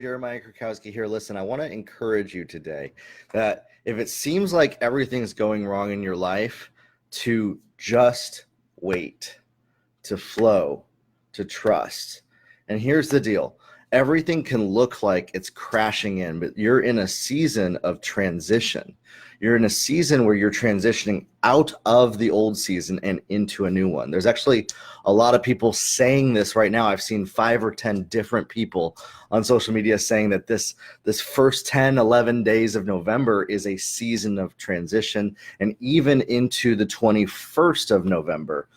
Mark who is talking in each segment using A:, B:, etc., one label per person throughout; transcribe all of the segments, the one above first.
A: Jeremiah Krakowski here. Listen, I want to encourage you today that if it seems like everything's going wrong in your life, to just wait, to flow, to trust. And here's the deal. Everything can look like it's crashing in, but you're in a season of transition. You're in a season where you're transitioning out of the old season and into a new one. There's actually a lot of people saying this right now. I've seen 5 or 10 different people on social media saying that this first 10, 11 days of November is a season of transition, and even into the 21st of November,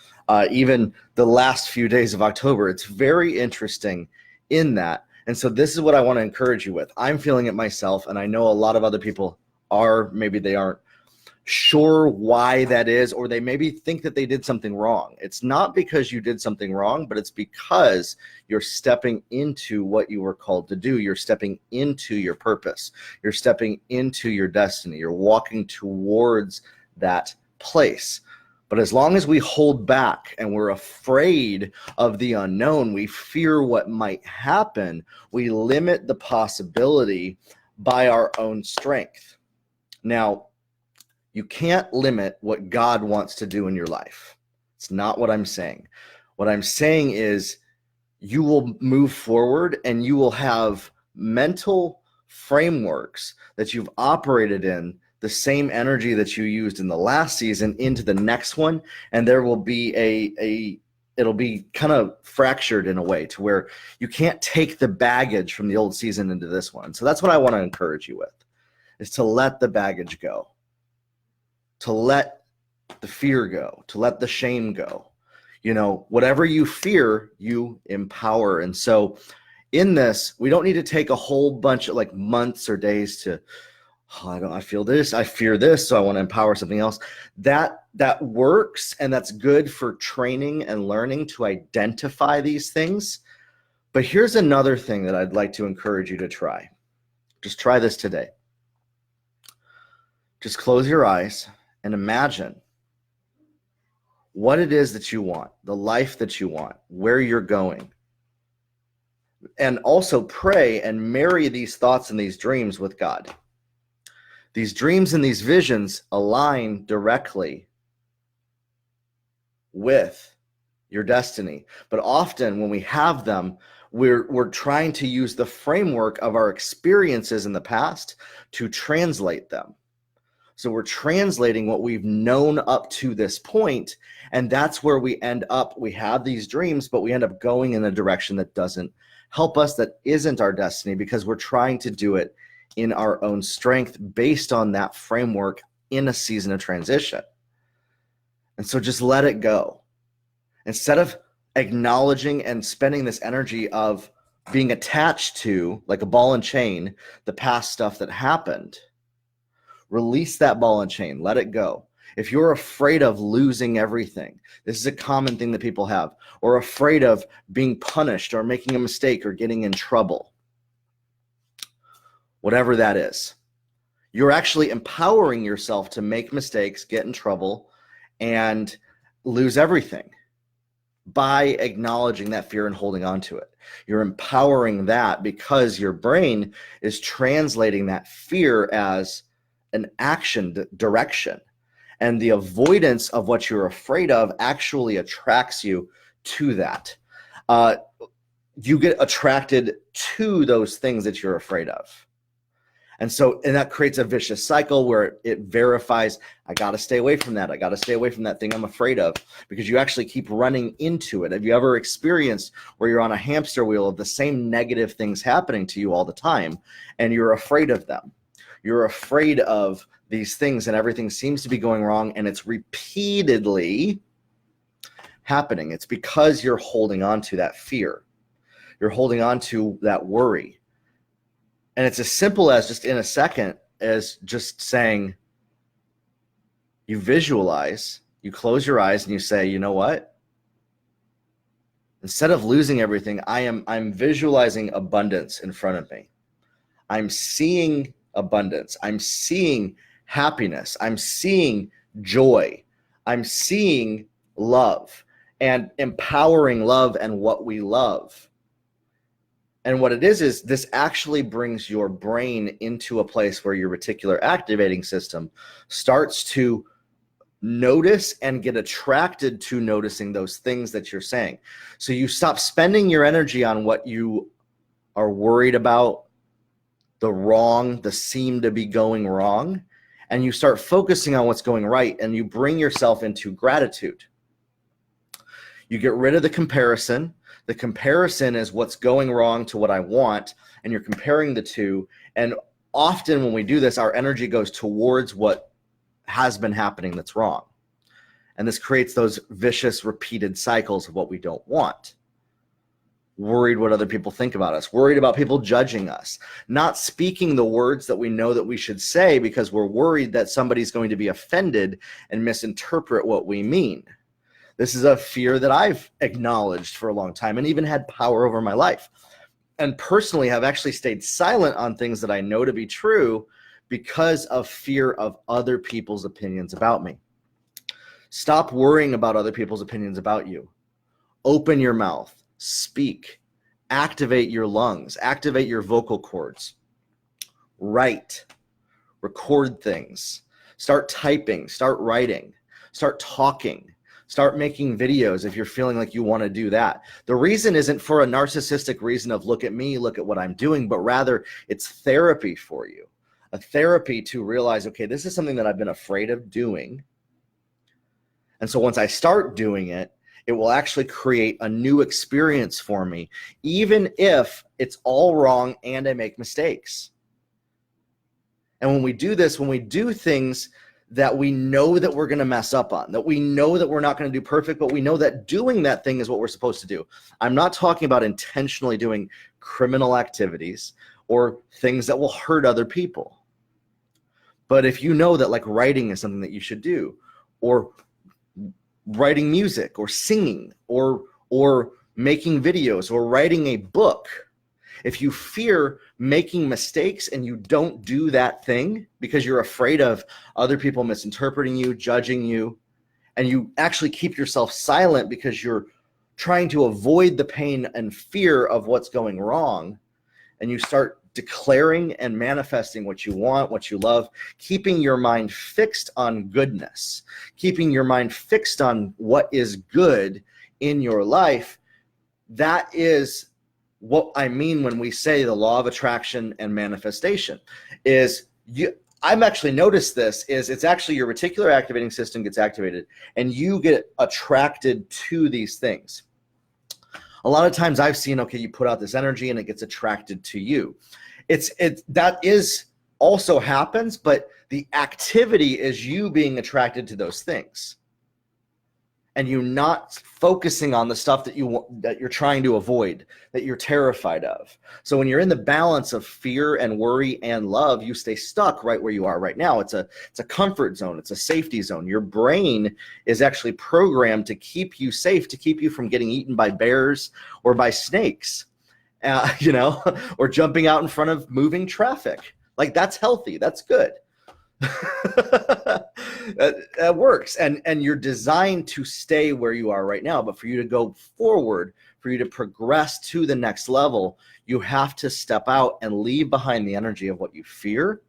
A: even the last few days of October. It's very interesting in that. And so this is what I want to encourage you with. I'm feeling it myself, and I know a lot of other people are. Maybe they aren't sure why that is, or they maybe think that they did something wrong. It's not because you did something wrong, but it's because you're stepping into what you were called to do. You're stepping into your purpose. You're stepping into your destiny. You're walking towards that place. But as long as we hold back and we're afraid of the unknown, we fear what might happen, we limit the possibility by our own strength. Now, you can't limit what God wants to do in your life. It's not what I'm saying. What I'm saying is you will move forward and you will have mental frameworks that you've operated in, the same energy that you used in the last season into the next one, and there will be it'll be kind of fractured in a way to where you can't take the baggage from the old season into this one. So that's what I want to encourage you with, is to let the baggage go, to let the fear go, to let the shame go. You know, whatever you fear, you empower. And so in this, we don't need to take a whole bunch of like months or days to, I feel this, I fear this, so I want to empower something else. That works, and that's good for training and learning to identify these things. But here's another thing that I'd like to encourage you to try. Just try this today. Just close your eyes and imagine what it is that you want, the life that you want, where you're going. And also pray and marry these thoughts and these dreams with God. These dreams and these visions align directly with your destiny. But often when we have them, we're trying to use the framework of our experiences in the past to translate them. So we're translating what we've known up to this point, and that's where we end up. We have these dreams, but we end up going in a direction that doesn't help us, that isn't our destiny, because we're trying to do it in our own strength based on that framework in a season of transition. And so just let it go. Instead of acknowledging and spending this energy of being attached to, like a ball and chain, the past stuff that happened, release that ball and chain, let it go. If you're afraid of losing everything, this is a common thing that people have, or afraid of being punished or making a mistake or getting in trouble, whatever that is, you're actually empowering yourself to make mistakes, get in trouble, and lose everything by acknowledging that fear and holding on to it. You're empowering that because your brain is translating that fear as an action direction. And the avoidance of what you're afraid of actually attracts you to that. You get attracted to those things that you're afraid of. And that creates a vicious cycle where it verifies, I got to stay away from that. I got to stay away from that thing I'm afraid of, because you actually keep running into it. Have you ever experienced where you're on a hamster wheel of the same negative things happening to you all the time, and you're afraid of them? You're afraid of these things, and everything seems to be going wrong, and it's repeatedly happening. It's because you're holding on to that fear. You're holding on to that worry. And it's as simple as, just in a second, as just saying, you visualize, you close your eyes and you say, you know what? Instead of losing everything, I'm visualizing abundance in front of me. I'm seeing abundance. I'm seeing happiness. I'm seeing joy. I'm seeing love and empowering love and what we love. And what it is this actually brings your brain into a place where your reticular activating system starts to notice and get attracted to noticing those things that you're saying. So you stop spending your energy on what you are worried about, the seem to be going wrong, and you start focusing on what's going right, and you bring yourself into gratitude. You get rid of the comparison. The comparison is what's going wrong to what I want, and you're comparing the two. And often when we do this, our energy goes towards what has been happening that's wrong. And this creates those vicious, repeated cycles of what we don't want. Worried what other people think about us, worried about people judging us, not speaking the words that we know that we should say because we're worried that somebody's going to be offended and misinterpret what we mean. This is a fear that I've acknowledged for a long time and even had power over my life. And personally have actually stayed silent on things that I know to be true because of fear of other people's opinions about me. Stop worrying about other people's opinions about you. Open your mouth, speak, activate your lungs, activate your vocal cords, write, record things, start typing, start writing, start talking. Start making videos if you're feeling like you want to do that. The reason isn't for a narcissistic reason of look at me, look at what I'm doing, but rather it's therapy for you. A therapy to realize, okay, this is something that I've been afraid of doing. And so once I start doing it, it will actually create a new experience for me, even if it's all wrong and I make mistakes. And when we do this, when we do things that we know that we're going to mess up on, that we know that we're not going to do perfect, but we know that doing that thing is what we're supposed to do. I'm not talking about intentionally doing criminal activities or things that will hurt other people. But if you know that like writing is something that you should do, or writing music or singing or making videos or writing a book, if you fear making mistakes and you don't do that thing because you're afraid of other people misinterpreting you, judging you, and you actually keep yourself silent because you're trying to avoid the pain and fear of what's going wrong, and you start declaring and manifesting what you want, what you love, keeping your mind fixed on goodness, keeping your mind fixed on what is good in your life, that is what I mean when we say the law of attraction and manifestation. I've actually noticed this, it's actually your reticular activating system gets activated and you get attracted to these things. A lot of times I've seen, okay, you put out this energy and it gets attracted to you. That is also happens, but the activity is you being attracted to those things. And you not focusing on the stuff that you're trying to avoid, that you're terrified of. So when you're in the balance of fear and worry and love, you stay stuck right where you are right now. It's a comfort zone. It's a safety zone. Your brain is actually programmed to keep you safe, to keep you from getting eaten by bears or by snakes, or jumping out in front of moving traffic. Like that's healthy. That's good. That works, and you're designed to stay where you are right now, but for you to go forward, for you to progress to the next level, you have to step out and leave behind the energy of what you fear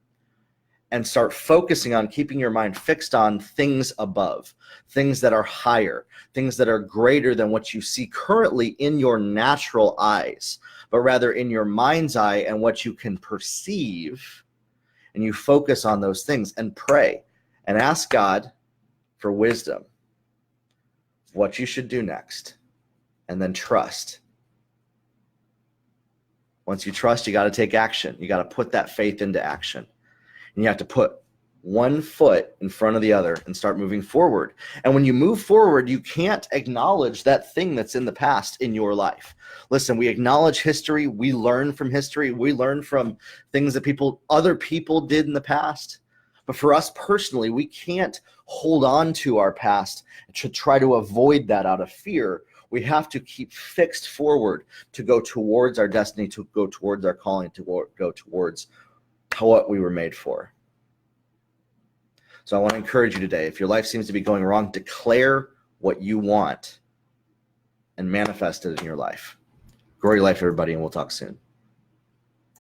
A: and start focusing on keeping your mind fixed on things above, things that are higher, things that are greater than what you see currently in your natural eyes, but rather in your mind's eye and what you can perceive. And you focus on those things and pray and ask God for wisdom, what you should do next, and then trust. Once you trust, you got to take action. You got to put that faith into action. And you have to put one foot in front of the other and start moving forward. And when you move forward, you can't acknowledge that thing that's in the past in your life. Listen, we acknowledge history. We learn from history. We learn from things that other people did in the past. But for us personally, we can't hold on to our past to try to avoid that out of fear. We have to keep fixed forward to go towards our destiny, to go towards our calling, to go towards what we were made for. So I want to encourage you today, if your life seems to be going wrong, declare what you want and manifest it in your life. Grow your life, everybody, and we'll talk soon.